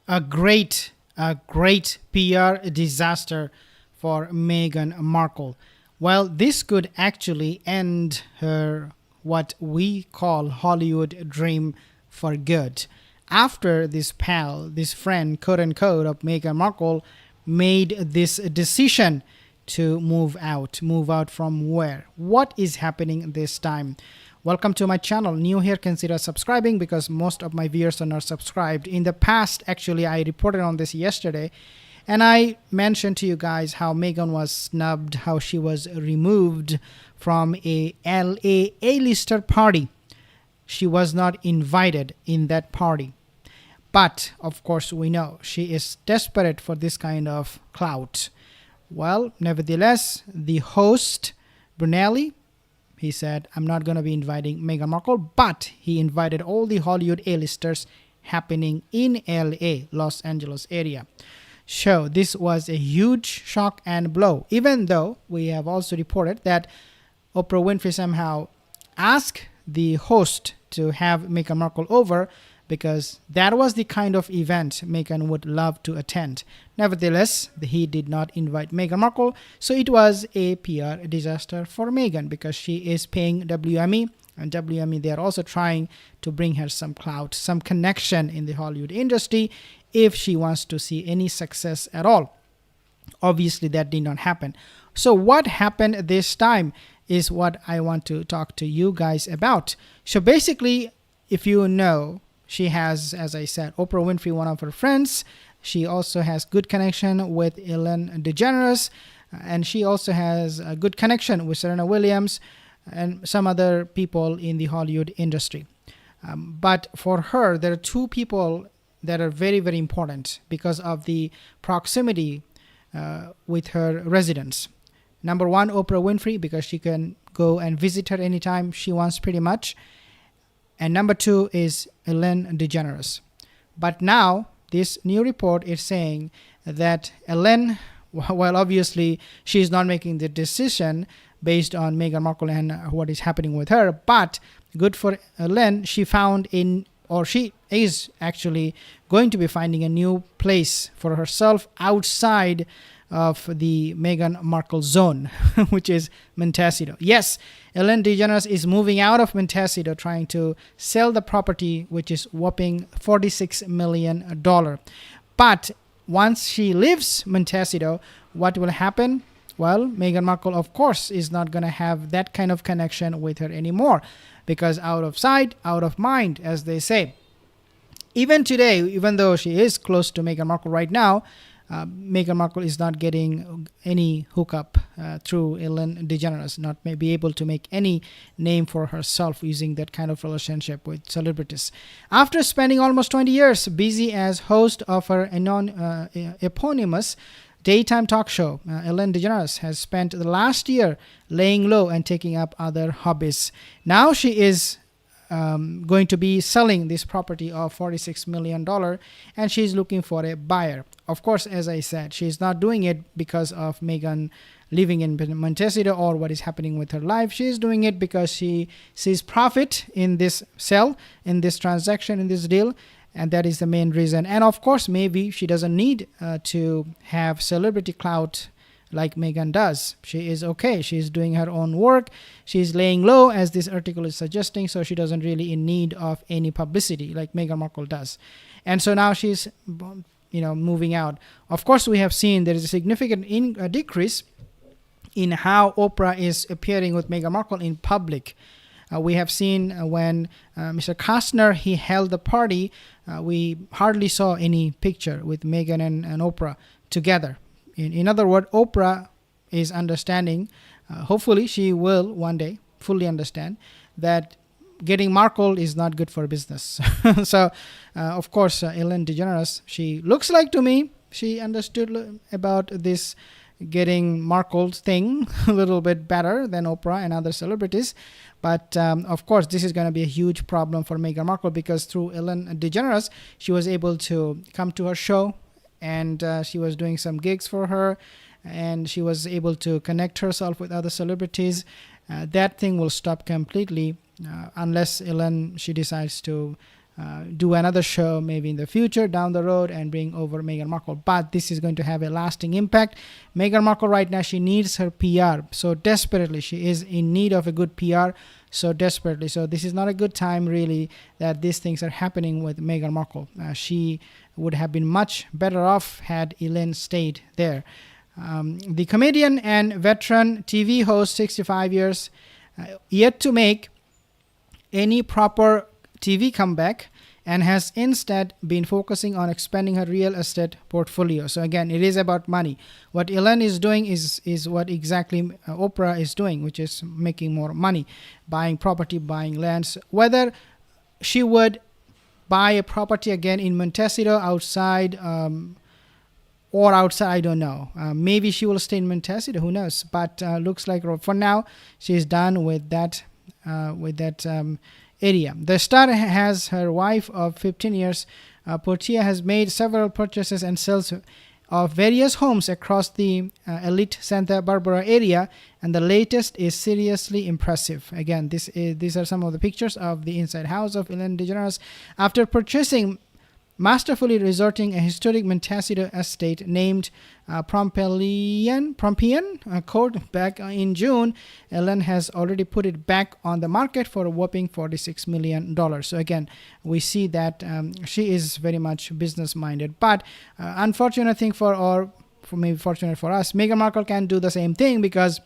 A great PR disaster for Meghan Markle. Well, this could actually end her what we call Hollywood dream for good. After this pal, this friend, quote unquote, of Meghan Markle made this decision to move out. Move out from where? What is happening this time? Welcome to my channel. New here, consider subscribing because most of my viewers are not subscribed. In the past, actually, I reported on this yesterday, and I mentioned to you guys how Meghan was snubbed, how she was removed from a LA A-lister party. She was not invited in that party. But, of course, we know she is desperate for this kind of clout. Well, nevertheless, the host, Brunelli, he said, I'm not going to be inviting Meghan Markle, but he invited all the Hollywood A-listers happening in LA, Los Angeles area. So this was a huge shock and blow, even though we have also reported that Oprah Winfrey somehow asked the host to have Meghan Markle over because that was the kind of event Meghan would love to attend. Nevertheless, he did not invite Meghan Markle, so it was a PR disaster for Meghan because she is paying WME, and WME, they are also trying to bring her some clout, some connection in the Hollywood industry if she wants to see any success at all. Obviously, that did not happen. So what happened this time is what I want to talk to you guys about. So basically, if you know, she has, as I said, Oprah Winfrey, one of her friends. She also has good connection with Ellen DeGeneres, and she also has a good connection with Serena Williams and some other people in the Hollywood industry. But for her, there are two people that are very, very important because of the proximity with her residence. Number one, Oprah Winfrey, because she can go and visit her anytime she wants pretty much. And number two is Ellen DeGeneres. But now, this new report is saying that Ellen, well, obviously, she is not making the decision based on Meghan Markle and what is happening with her. But good for Ellen, she found or she is actually going to be finding a new place for herself outside of the Meghan Markle zone, which is Montecito. Yes, Ellen DeGeneres is moving out of Montecito, trying to sell the property, which is whopping $46 million. But once she leaves Montecito, what will happen? Well, Meghan Markle, of course, is not going to have that kind of connection with her anymore because out of sight, out of mind, as they say. Even today, even though she is close to Meghan Markle right now, Meghan Markle is not getting any hookup through Ellen DeGeneres, not may be able to make any name for herself using that kind of relationship with celebrities. After spending almost 20 years busy as host of her eponymous daytime talk show, Ellen DeGeneres has spent the last year laying low and taking up other hobbies. Now she is going to be selling this property of $46 million, and she's looking for a buyer. Of course, as I said, she's not doing it because of Meghan living in Montecito or what is happening with her life. She's doing it because she sees profit in this sale, in this transaction, in this deal, and that is the main reason. And of course, maybe she doesn't need to have celebrity clout like Meghan does. She is okay. She's doing her own work. She's laying low, as this article is suggesting, so she doesn't really in need of any publicity like Meghan Markle does. And so now she's moving out. Of course, we have seen there is a significant decrease in how Oprah is appearing with Meghan Markle in public. We have seen when Mr. Costner, he held the party, we hardly saw any picture with Meghan and Oprah together. In other words, Oprah is understanding, hopefully she will one day fully understand that getting Markle is not good for business. So, of course, Ellen DeGeneres, she looks like to me, she understood about this getting Markle's thing a little bit better than Oprah and other celebrities. But of course, this is going to be a huge problem for Meghan Markle because through Ellen DeGeneres, she was able to come to her show and she was doing some gigs for her and she was able to connect herself with other celebrities. That thing will stop completely unless Ellen, she decides to do another show maybe in the future down the road and bring over Meghan Markle. But this is going to have a lasting impact. Meghan Markle right now, she needs her PR so desperately. She is in need of a good PR so desperately. So this is not a good time really that these things are happening with Meghan Markle. She would have been much better off had Elaine stayed there. The comedian and veteran TV host, 65 years, yet to make any proper TV comeback, and has instead been focusing on expanding her real estate portfolio. So again, it is about money. What Ellen is doing is what exactly Oprah is doing, which is making more money, buying property, buying lands. Whether she would buy a property again in Montecito outside or outside, I don't know. Maybe she will stay in Montecito, who knows? But looks like for now she's done with that area. The star has her wife of 15 years. Portia has made several purchases and sales of various homes across the elite Santa Barbara area, and the latest is seriously impressive. Again, these are some of the pictures of the inside house of Ellen DeGeneres. After purchasing masterfully resorting a historic Montecito estate named Prompian Court back in June, Ellen has already put it back on the market for a whopping $46 million. So again, we see that she is very much business-minded. But unfortunate thing maybe fortunate for us, Meghan Markle can do the same thing, because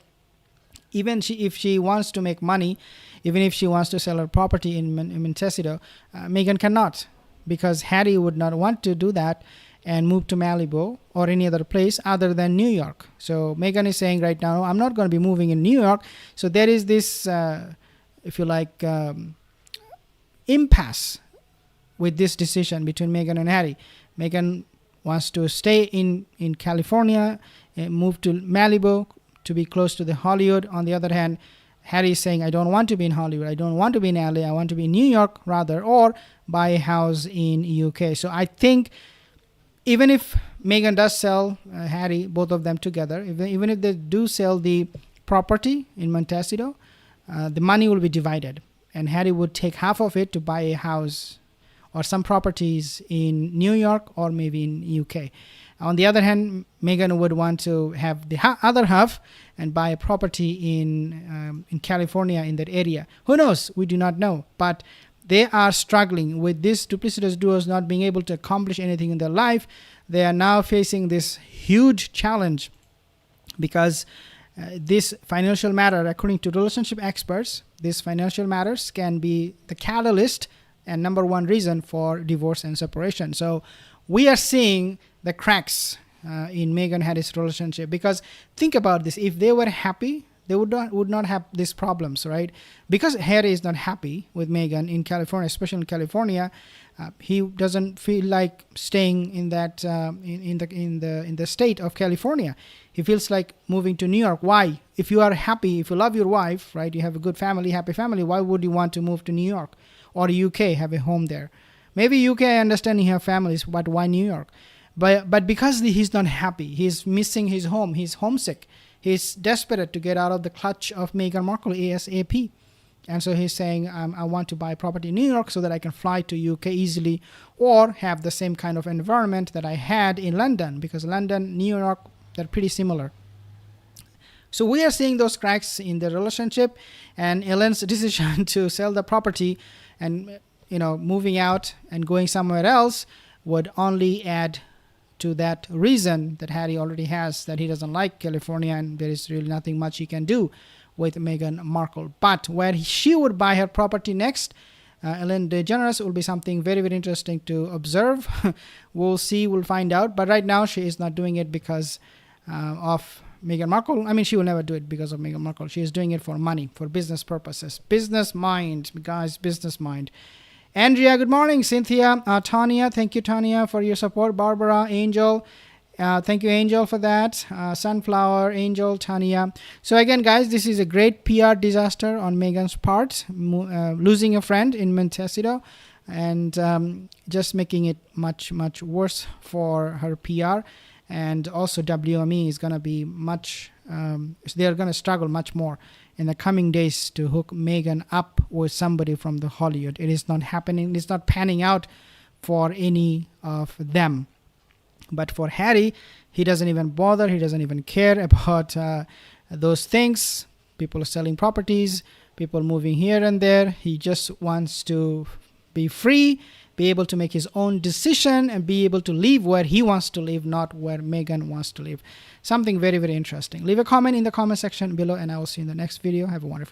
even if she wants to make money, even if she wants to sell her property in Montecito, Meghan cannot, because Harry would not want to do that and move to Malibu or any other place other than New York. So Meghan is saying right now, I'm not going to be moving in New York. So there is this, if you like, impasse with this decision between Meghan and Harry. Meghan wants to stay in California, move to Malibu to be close to the Hollywood. On the other hand, Harry is saying, I don't want to be in Hollywood. I don't want to be in LA. I want to be in New York rather, or buy a house in UK. So I think even if Meghan does sell Harry, both of them together, even if they do sell the property in Montecito, the money will be divided. And Harry would take half of it to buy a house or some properties in New York or maybe in UK. On the other hand, Meghan would want to have the other half and buy a property in California, in that area. Who knows? We do not know. But they are struggling with these duplicitous duos not being able to accomplish anything in their life. They are now facing this huge challenge because this financial matter, according to relationship experts, these financial matters can be the catalyst and number one reason for divorce and separation. So we are seeing the cracks in Meghan and Harry's relationship, because think about this: if they were happy, they would not have these problems, right? Because Harry is not happy with Meghan in California, especially in California, he doesn't feel like staying in that in the state of California. He feels like moving to New York. Why? If you are happy, if you love your wife, right? You have a good family, happy family. Why would you want to move to New York or UK, have a home there? Maybe UK, I understand you have families, but why New York? But because he's not happy, he's missing his home, he's homesick, he's desperate to get out of the clutch of Meghan Markle ASAP. And so he's saying, I want to buy property in New York so that I can fly to UK easily, or have the same kind of environment that I had in London, because London, New York, they're pretty similar. So we are seeing those cracks in the relationship, and Ellen's decision to sell the property and moving out and going somewhere else would only add to that reason that Harry already has, that he doesn't like California and there is really nothing much he can do with Meghan Markle. But where she would buy her property next, Ellen DeGeneres, will be something very, very interesting to observe. We'll see, we'll find out. But right now she is not doing it because of Meghan Markle. I mean, she will never do it because of Meghan Markle. She is doing it for money, for business purposes. Business mind, guys, business mind. Andrea, good morning. Cynthia, Tanya, thank you, Tanya, for your support. Barbara, Angel, thank you, Angel, for that. Sunflower, Angel, Tanya. So again, guys, this is a great PR disaster on Meghan's part, losing a friend in Montecito, and just making it much, much worse for her PR. And also WME is going to be much they are going to struggle much more in the coming days to hook Meghan up with somebody from the Hollywood. It is not happening. It's not panning out for any of them. But for Harry, he doesn't even bother. He doesn't even care about those things. People are selling properties, people moving here and there. He just wants to be free, be able to make his own decision, and be able to live where he wants to live, not where Meghan wants to live. Something very, very interesting. Leave a comment in the comment section below, and I will see you in the next video. Have a wonderful